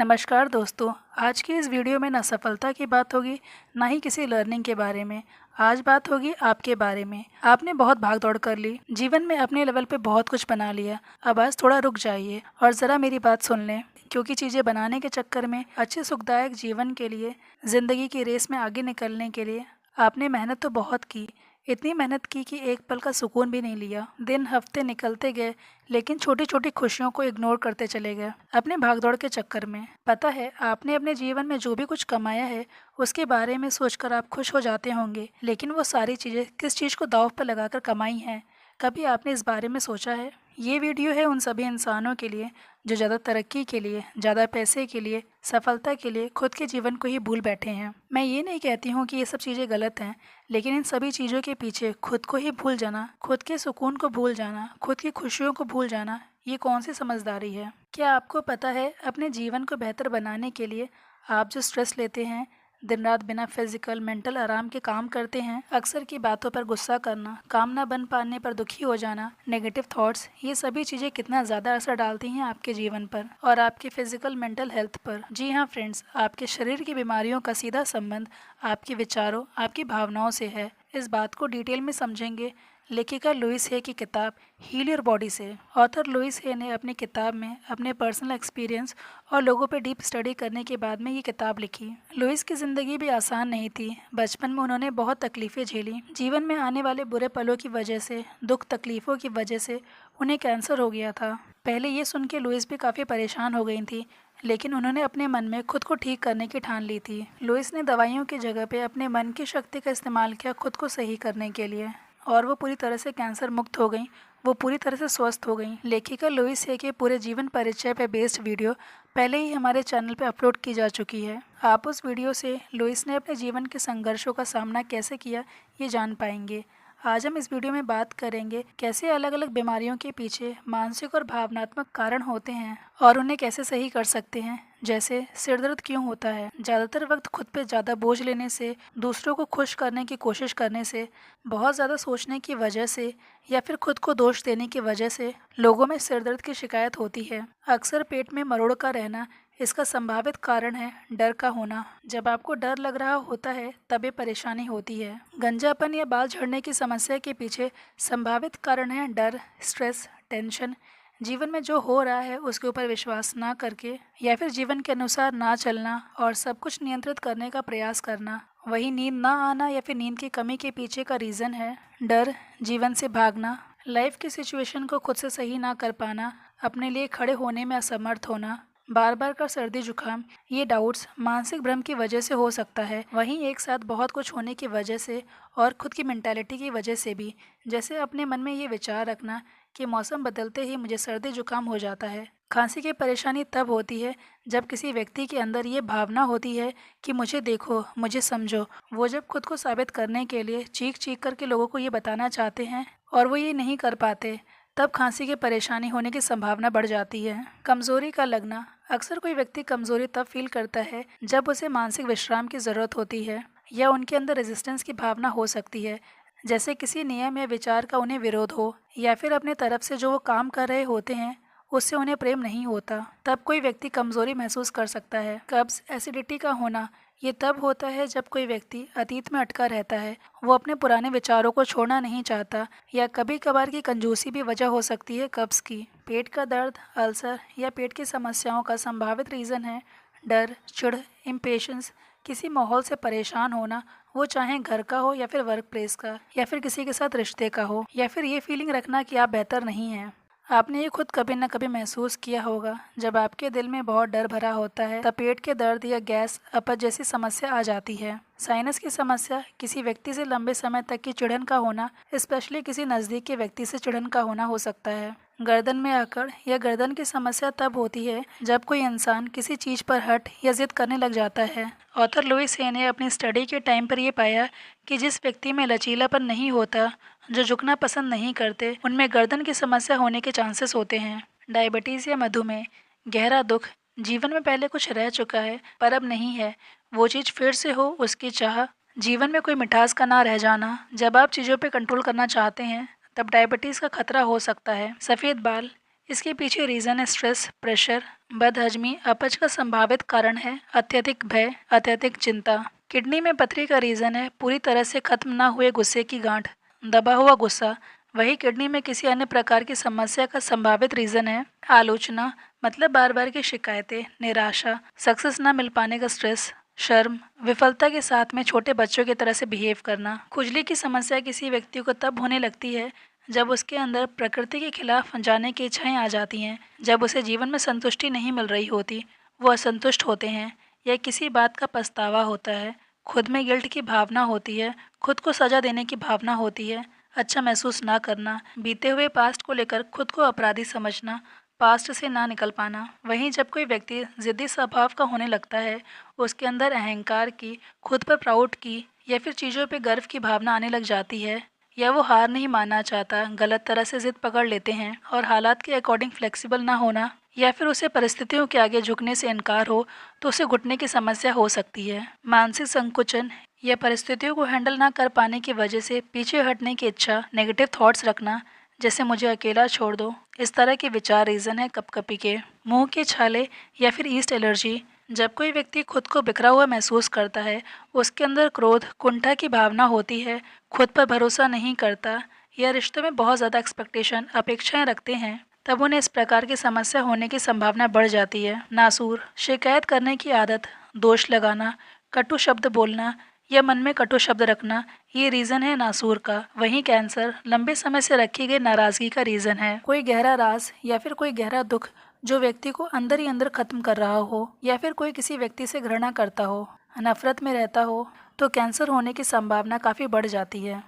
नमस्कार दोस्तों। आज की इस वीडियो में ना सफलता की बात होगी, ना ही किसी लर्निंग के बारे में। आज बात होगी आपके बारे में। आपने बहुत भाग दौड़ कर ली, जीवन में अपने लेवल पे बहुत कुछ बना लिया। अब आज थोड़ा रुक जाइए और ज़रा मेरी बात सुन लें, क्योंकि चीज़ें बनाने के चक्कर में अच्छे सुखदायक जीवन के लिए, ज़िंदगी की रेस में आगे निकलने के लिए आपने मेहनत तो बहुत की। इतनी मेहनत की कि एक पल का सुकून भी नहीं लिया। दिन हफ्ते निकलते गए, लेकिन छोटी छोटी खुशियों को इग्नोर करते चले गए अपने भागदौड़ के चक्कर में। पता है, आपने अपने जीवन में जो भी कुछ कमाया है उसके बारे में सोचकर आप खुश हो जाते होंगे, लेकिन वो सारी चीज़ें किस चीज़ को दांव पर लगाकर कमाई हैं, कभी आपने इस बारे में सोचा है? ये वीडियो है उन सभी इंसानों के लिए जो ज़्यादा तरक्की के लिए, ज़्यादा पैसे के लिए, सफलता के लिए खुद के जीवन को ही भूल बैठे हैं। मैं ये नहीं कहती हूँ कि ये सब चीज़ें गलत हैं, लेकिन इन सभी चीज़ों के पीछे खुद को ही भूल जाना, खुद के सुकून को भूल जाना, खुद की खुशियों को भूल जाना, ये कौन सी समझदारी है? क्या आपको पता है, अपने जीवन को बेहतर बनाने के लिए आप जो स्ट्रेस लेते हैं, दिन रात बिना फिजिकल मेंटल आराम के काम करते हैं, अक्सर की बातों पर गुस्सा करना, काम ना बन पाने पर दुखी हो जाना, नेगेटिव थॉट्स, ये सभी चीज़ें कितना ज़्यादा असर डालती हैं आपके जीवन पर और आपके फिजिकल मेंटल हेल्थ पर। जी हाँ फ्रेंड्स, आपके शरीर की बीमारियों का सीधा संबंध आपके विचारों, आपकी भावनाओं से है। इस बात को डिटेल में समझेंगे लेखिका लुइस हे की किताब हील योर बॉडी से। ऑथर लुइस हे ने अपनी किताब में अपने पर्सनल एक्सपीरियंस और लोगों पर डीप स्टडी करने के बाद में ये किताब लिखी। लुइस की ज़िंदगी भी आसान नहीं थी। बचपन में उन्होंने बहुत तकलीफ़ें झेली। जीवन में आने वाले बुरे पलों की वजह से, दुख तकलीफ़ों की वजह से उन्हें कैंसर हो गया था। पहले ये सुन के लुइस भी काफ़ी परेशान हो गई थी, लेकिन उन्होंने अपने मन में खुद को ठीक करने की ठान ली थी। लुइस ने दवाइयों की जगह पे अपने मन की शक्ति का इस्तेमाल किया खुद को सही करने के लिए, और वो पूरी तरह से कैंसर मुक्त हो गई। वो पूरी तरह से स्वस्थ हो गई। लेखिका लुइस हे के पूरे जीवन परिचय पर बेस्ड वीडियो पहले ही हमारे चैनल पर अपलोड की जा चुकी है। आप उस वीडियो से लुइस ने अपने जीवन के संघर्षों का सामना कैसे किया, ये जान पाएंगे। आज हम इस वीडियो में बात करेंगे कैसे अलग अलग बीमारियों के पीछे मानसिक और भावनात्मक कारण होते हैं और उन्हें कैसे सही कर सकते हैं। जैसे सिर दर्द क्यों होता है, ज़्यादातर वक्त खुद पे ज़्यादा बोझ लेने से, दूसरों को खुश करने की कोशिश करने से, बहुत ज़्यादा सोचने की वजह से या फिर खुद को दोष देने की वजह से लोगों में सिर दर्द की शिकायत होती है। अक्सर पेट में मरोड़ का रहना इसका संभावित कारण है। डर का होना, जब आपको डर लग रहा होता है तब ये परेशानी होती है। गंजापन या बाल झड़ने की समस्या के पीछे संभावित कारण है डर, स्ट्रेस, टेंशन, जीवन में जो हो रहा है उसके ऊपर विश्वास ना करके या फिर जीवन के अनुसार ना चलना और सब कुछ नियंत्रित करने का प्रयास करना। वही नींद ना आना या फिर नींद की कमी के पीछे का रीज़न है डर, जीवन से भागना, लाइफ की सिचुएशन को खुद से सही ना कर पाना, अपने लिए खड़े होने में असमर्थ होना, बार बार का सर्दी जुकाम। ये डाउट्स मानसिक भ्रम की वजह से हो सकता है, वहीं एक साथ बहुत कुछ होने की वजह से और खुद की मेंटालिटी की वजह से भी। जैसे अपने मन में ये विचार रखना कि मौसम बदलते ही मुझे सर्दी जुकाम हो जाता है। खांसी की परेशानी तब होती है जब किसी व्यक्ति के अंदर ये भावना होती है कि मुझे देखो, मुझे समझो। वो जब खुद को साबित करने के लिए चीख चीख करके लोगों को ये बताना चाहते हैं और वो ये नहीं कर पाते, तब खांसी की परेशानी होने की संभावना बढ़ जाती है। कमजोरी का लगना, अक्सर कोई व्यक्ति कमजोरी तब फील करता है जब उसे मानसिक विश्राम की ज़रूरत होती है या उनके अंदर रेजिस्टेंस की भावना हो सकती है, जैसे किसी नियम या विचार का उन्हें विरोध हो या फिर अपने तरफ से जो वो काम कर रहे होते हैं उससे उन्हें प्रेम नहीं होता। तब कोई व्यक्ति कमजोरी महसूस कर सकता है। कब्ज, एसिडिटी का होना, ये तब होता है जब कोई व्यक्ति अतीत में अटका रहता है, वो अपने पुराने विचारों को छोड़ना नहीं चाहता, या कभी कभार की कंजूसी भी वजह हो सकती है कब्ज की। पेट का दर्द, अल्सर या पेट की समस्याओं का संभावित रीज़न है डर, चिढ़, इम्पेशंस, किसी माहौल से परेशान होना, वो चाहे घर का हो या फिर वर्क प्लेस का या फिर किसी के साथ रिश्ते का हो, या फिर ये फीलिंग रखना कि आप बेहतर नहीं हैं। आपने ये खुद कभी न कभी महसूस किया होगा, जब आपके दिल में बहुत डर भरा होता है तब पेट के दर्द या गैस, अपच जैसी समस्या आ जाती है। साइनस की समस्या, किसी व्यक्ति से लंबे समय तक की चिढ़न का होना, स्पेशली किसी नज़दीक के व्यक्ति से चिढ़न का होना हो सकता है। गर्दन में अकड़ या गर्दन की समस्या तब होती है जब कोई इंसान किसी चीज़ पर हट या जिद करने लग जाता है। ऑथर लुइस हे ने अपनी स्टडी के टाइम पर यह पाया कि जिस व्यक्ति में लचीलापन नहीं होता, जो झुकना पसंद नहीं करते, उनमें गर्दन की समस्या होने के चांसेस होते हैं। डायबिटीज़ या मधुमेह, गहरा दुख, जीवन में पहले कुछ रह चुका है पर अब नहीं है, वो चीज़ फिर से हो उसकी चाह, जीवन में कोई मिठास का ना रह जाना। जब आप चीज़ों पे कंट्रोल करना चाहते हैं तब डायबिटीज़ का खतरा हो सकता है। सफ़ेद बाल, इसके पीछे रीज़न है स्ट्रेस, प्रेशर, बदहजमी, अपच का संभावित कारण है अत्यधिक भय, अत्यधिक चिंता। किडनी में पथरी का रीज़न है पूरी तरह से खत्म ना हुए गुस्से की गांठ, दबा हुआ गुस्सा। वही किडनी में किसी अन्य प्रकार की समस्या का संभावित रीज़न है आलोचना, मतलब बार बार की शिकायतें, निराशा, सक्सेस ना मिल पाने का स्ट्रेस, शर्म, विफलता के साथ में छोटे बच्चों की तरह से बिहेव करना। खुजली की समस्या किसी व्यक्ति को तब होने लगती है जब उसके अंदर प्रकृति के खिलाफ जाने की इच्छाएं आ जाती हैं, जब उसे जीवन में संतुष्टि नहीं मिल रही होती, वो असंतुष्ट होते हैं या किसी बात का पछतावा होता है, खुद में गिल्ट की भावना होती है, खुद को सजा देने की भावना होती है, अच्छा महसूस ना करना, बीते हुए पास्ट को लेकर खुद को अपराधी समझना, पास्ट से ना निकल पाना। वहीं जब कोई व्यक्ति जिद्दी स्वभाव का होने लगता है, उसके अंदर अहंकार की, खुद पर प्राउड की या फिर चीज़ों पे गर्व की भावना आने लग जाती है, या वो हार नहीं मानना चाहता, गलत तरह से जिद पकड़ लेते हैं और हालात के अकॉर्डिंग फ्लेक्सिबल ना होना या फिर उसे परिस्थितियों के आगे झुकने से इनकार हो, तो उसे घुटने की समस्या हो सकती है। मानसिक संकुचन या परिस्थितियों को हैंडल ना कर पाने की वजह से पीछे हटने की इच्छा, नेगेटिव थॉट्स रखना, जैसे मुझे अकेला छोड़ दो, इस तरह के विचार रीज़न है कपकपी के। मुंह के छाले या फिर ईस्ट एलर्जी, जब कोई व्यक्ति खुद को बिखरा हुआ महसूस करता है, उसके अंदर क्रोध, कुंठा की भावना होती है, खुद पर भरोसा नहीं करता या रिश्तों में बहुत ज़्यादा एक्सपेक्टेशन, अपेक्षाएं रखते हैं, तब उन्हें इस प्रकार की समस्या होने की संभावना बढ़ जाती है। नासूर, शिकायत करने की आदत, दोष लगाना, कटु शब्द बोलना या मन में कटु शब्द रखना, ये रीज़न है नासूर का। वहीं कैंसर लंबे समय से रखी गई नाराज़गी का रीज़न है। कोई गहरा राज या फिर कोई गहरा दुख जो व्यक्ति को अंदर ही अंदर ख़त्म कर रहा हो, या फिर कोई किसी व्यक्ति से घृणा करता हो, नफरत में रहता हो, तो कैंसर होने की संभावना काफ़ी बढ़ जाती है।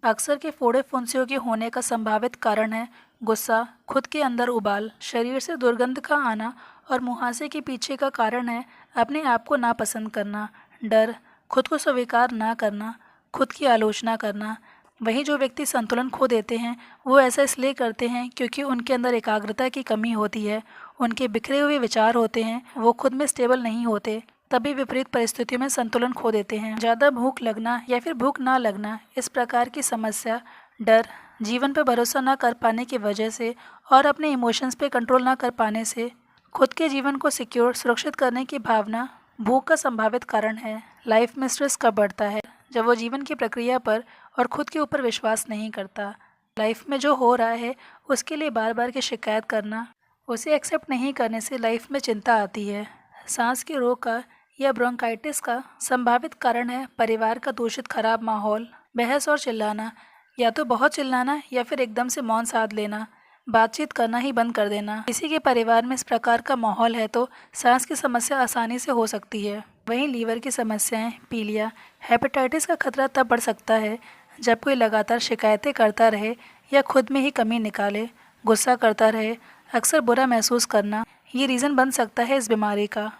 अक्सर के फोड़े फुंसियों के होने का संभावित कारण है गुस्सा, खुद के अंदर उबाल, शरीर से दुर्गंध का आना, और मुहासे के पीछे का कारण है अपने आप को नापसंद करना, डर, खुद को स्वीकार ना करना, खुद की आलोचना करना। वहीं जो व्यक्ति संतुलन खो देते हैं, वो ऐसा इसलिए करते हैं क्योंकि उनके अंदर एकाग्रता की कमी होती है, उनके बिखरे हुए विचार होते हैं, वो खुद में स्टेबल नहीं होते, तभी विपरीत परिस्थितियों में संतुलन खो देते हैं। ज़्यादा भूख लगना या फिर भूख ना लगना, इस प्रकार की समस्या डर, जीवन पर भरोसा ना कर पाने की वजह से और अपने इमोशंस पे कंट्रोल ना कर पाने से खुद के जीवन को सिक्योर, सुरक्षित करने की भावना भूख का संभावित कारण है। लाइफ में स्ट्रेस कब बढ़ता है? जब वो जीवन की प्रक्रिया पर और खुद के ऊपर विश्वास नहीं करता। लाइफ में जो हो रहा है उसके लिए बार बार की शिकायत करना, उसे एक्सेप्ट नहीं करने से लाइफ में चिंता आती है। सांस के रोग का या ब्रोंकाइटिस का संभावित कारण है परिवार का दूषित खराब माहौल, बहस और चिल्लाना, या तो बहुत चिल्लाना या फिर एकदम से मौन साध लेना, बातचीत करना ही बंद कर देना। किसी के परिवार में इस प्रकार का माहौल है तो सांस की समस्या आसानी से हो सकती है। वहीं लीवर की समस्याएं, पीलिया, हेपेटाइटिस का खतरा तब बढ़ सकता है जब कोई लगातार शिकायतें करता रहे या खुद में ही कमी निकाले, गुस्सा करता रहे, अक्सर बुरा महसूस करना, ये रीज़न बन सकता है इस बीमारी का।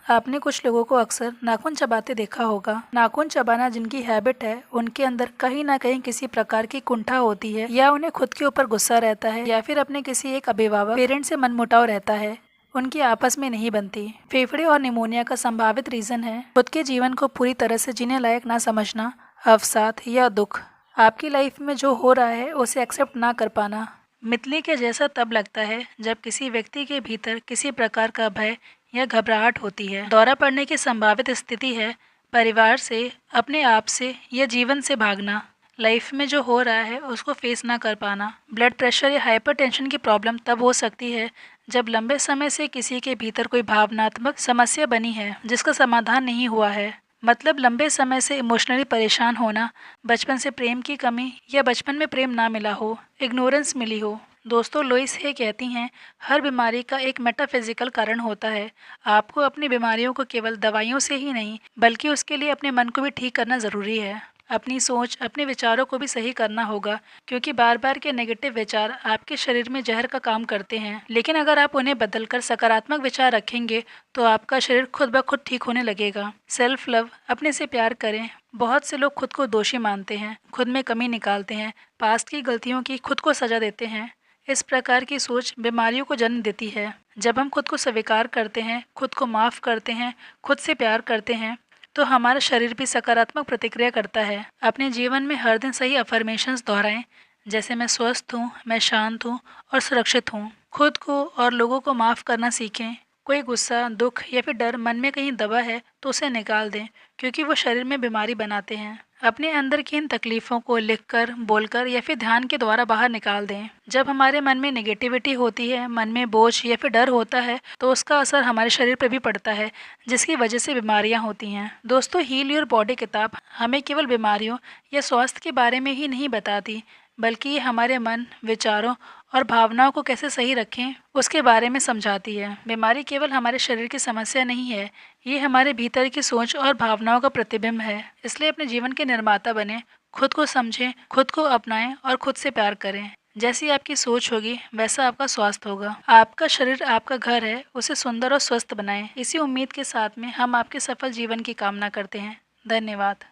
आपने कुछ लोगों को अक्सर नाखून चबाते देखा होगा। नाखून चबाना जिनकी हैबिट है, उनके अंदर कहीं ना कहीं किसी प्रकार की कुंठा होती है, या उन्हें खुद के ऊपर गुस्सा रहता है, या फिर अपने किसी एक अभिभावक पेरेंट से मनमुटाव रहता है, उनकी आपस में नहीं बनती। फेफड़े और निमोनिया का संभावित रीज़न है खुद के जीवन को पूरी तरह से जीने लायक ना समझना, अवसाद या दुख, आपकी लाइफ में जो हो रहा है उसे एक्सेप्ट ना कर पाना। मितली के जैसा तब लगता है जब किसी व्यक्ति के भीतर किसी प्रकार का भय या घबराहट होती है। दौरा पड़ने की संभावित स्थिति है परिवार से, अपने आप से या जीवन से भागना। लाइफ में जो हो रहा है उसको फेस ना कर पाना। ब्लड प्रेशर या हाइपरटेंशन की प्रॉब्लम तब हो सकती है जब लंबे समय से किसी के भीतर कोई भावनात्मक समस्या बनी है जिसका समाधान नहीं हुआ है, मतलब लंबे समय से इमोशनली परेशान होना, बचपन से प्रेम की कमी या बचपन में प्रेम ना मिला हो, इग्नोरेंस मिली हो। दोस्तों लुइस हे कहती हैं, हर बीमारी का एक मेटाफिजिकल कारण होता है। आपको अपनी बीमारियों को केवल दवाइयों से ही नहीं, बल्कि उसके लिए अपने मन को भी ठीक करना ज़रूरी है। अपनी सोच, अपने विचारों को भी सही करना होगा, क्योंकि बार बार के नेगेटिव विचार आपके शरीर में जहर का काम करते हैं। लेकिन अगर आप उन्हें बदलकर सकारात्मक विचार रखेंगे तो आपका शरीर खुद ब खुद ठीक होने लगेगा। सेल्फ लव, अपने से प्यार करें। बहुत से लोग खुद को दोषी मानते हैं, खुद में कमी निकालते हैं, पास्ट की गलतियों की खुद को सजा देते हैं। इस प्रकार की सोच बीमारियों को जन्म देती है। जब हम खुद को स्वीकार करते हैं, खुद को माफ़ करते हैं, खुद से प्यार करते हैं, तो हमारा शरीर भी सकारात्मक प्रतिक्रिया करता है। अपने जीवन में हर दिन सही अफर्मेशंस दोहराएं, जैसे मैं स्वस्थ हूँ, मैं शांत हूँ और सुरक्षित हूँ। खुद को और लोगों को माफ़ करना सीखें। कोई गुस्सा, दुख या फिर डर मन में कहीं दबा है तो उसे निकाल दें, क्योंकि वो शरीर में बीमारी बनाते हैं। अपने अंदर की इन तकलीफ़ों को लिखकर, बोलकर या फिर ध्यान के द्वारा बाहर निकाल दें। जब हमारे मन में नेगेटिविटी होती है, मन में बोझ या फिर डर होता है, तो उसका असर हमारे शरीर पर भी पड़ता है, जिसकी वजह से बीमारियां होती हैं। दोस्तों, हील योर बॉडी किताब हमें केवल बीमारियों या स्वास्थ्य के बारे में ही नहीं बताती, बल्कि ये हमारे मन, विचारों और भावनाओं को कैसे सही रखें उसके बारे में समझाती है। बीमारी केवल हमारे शरीर की समस्या नहीं है, ये हमारे भीतर की सोच और भावनाओं का प्रतिबिंब है। इसलिए अपने जीवन के निर्माता बने, खुद को समझें, खुद को अपनाएं और खुद से प्यार करें। जैसी आपकी सोच होगी वैसा आपका स्वास्थ्य होगा। आपका शरीर आपका घर है, उसे सुंदर और स्वस्थ बनाएं। इसी उम्मीद के साथ में हम आपके सफल जीवन की कामना करते हैं। धन्यवाद।